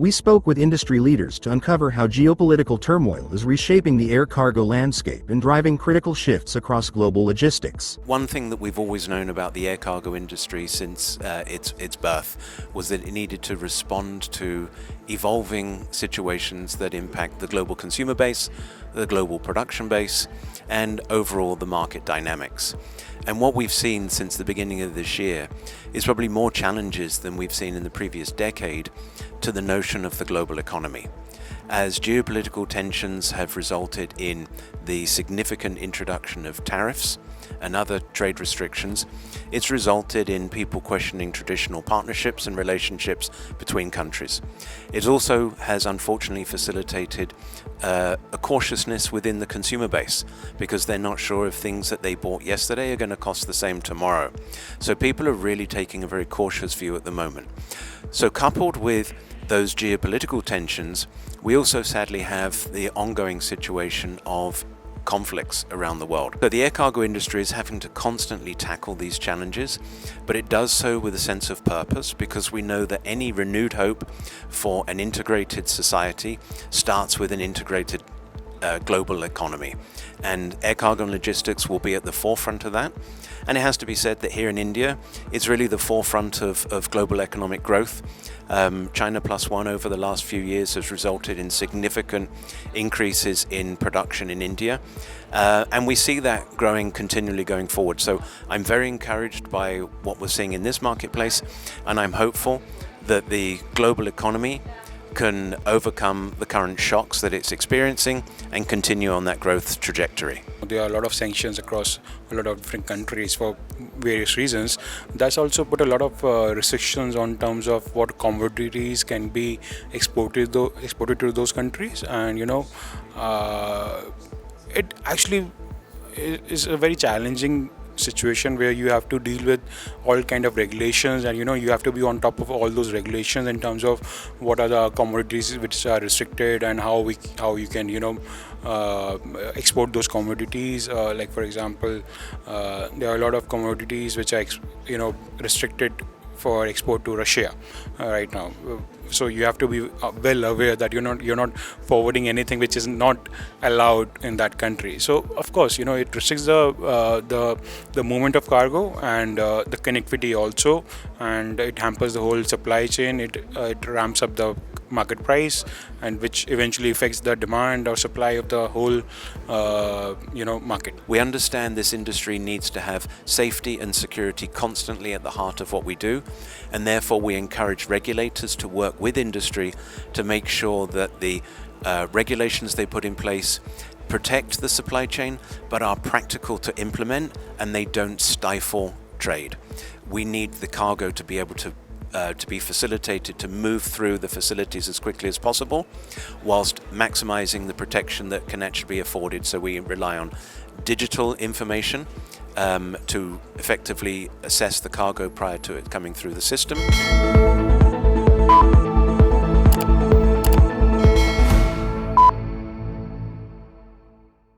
We spoke with industry leaders to uncover how geopolitical turmoil is reshaping the air cargo landscape and driving critical shifts across global logistics. One thing that we've always known about the air cargo industry since its birth was that it needed to respond to evolving situations that impact the global consumer base, the global production base, and overall the market dynamics. And what we've seen since the beginning of this year is probably more challenges than we've seen in the previous decade to the notion of the global economy. As geopolitical tensions have resulted in the significant introduction of tariffs and other trade restrictions, it's resulted in people questioning traditional partnerships and relationships between countries. It also has unfortunately facilitated a cautiousness within the consumer base because they're not sure if things that they bought yesterday are going to cost the same tomorrow. So people are really taking a very cautious view at the moment. So coupled with those geopolitical tensions, we also sadly have the ongoing situation of conflicts around the world. So the air cargo industry is having to constantly tackle these challenges, but it does so with a sense of purpose because we know that any renewed hope for an integrated society starts with an integrated global economy. And air cargo and logistics will be at the forefront of that. And it has to be said that here in India, it's really the forefront of global economic growth. China Plus One over the last few years has resulted in significant increases in production in India. And we see that growing continually going forward. So I'm very encouraged by what we're seeing in this marketplace, and I'm hopeful that the global economy can overcome the current shocks that it's experiencing and continue on that growth trajectory. There are a lot of sanctions across a lot of different countries for various reasons. That's also put a lot of restrictions on terms of what commodities can be exported to those countries, and it actually is a very challenging situation where you have to deal with all kind of regulations, and you have to be on top of all those regulations in terms of what are the commodities which are restricted and how you can export those commodities. Like for example, there are a lot of commodities which are restricted for export to Russia right now. So you have to be well aware that you're not forwarding anything which is not allowed in that country. So of course, it restricts the movement of cargo and the connectivity also, and it hampers the whole supply chain. It ramps up the market price, and which eventually affects the demand or supply of the whole market. We understand this industry needs to have safety and security constantly at the heart of what we do, and therefore we encourage regulators to work with industry to make sure that the regulations they put in place protect the supply chain but are practical to implement and they don't stifle trade. We need the cargo to be able to be facilitated to move through the facilities as quickly as possible, whilst maximizing the protection that can actually be afforded. So we rely on digital information to effectively assess the cargo prior to it coming through the system.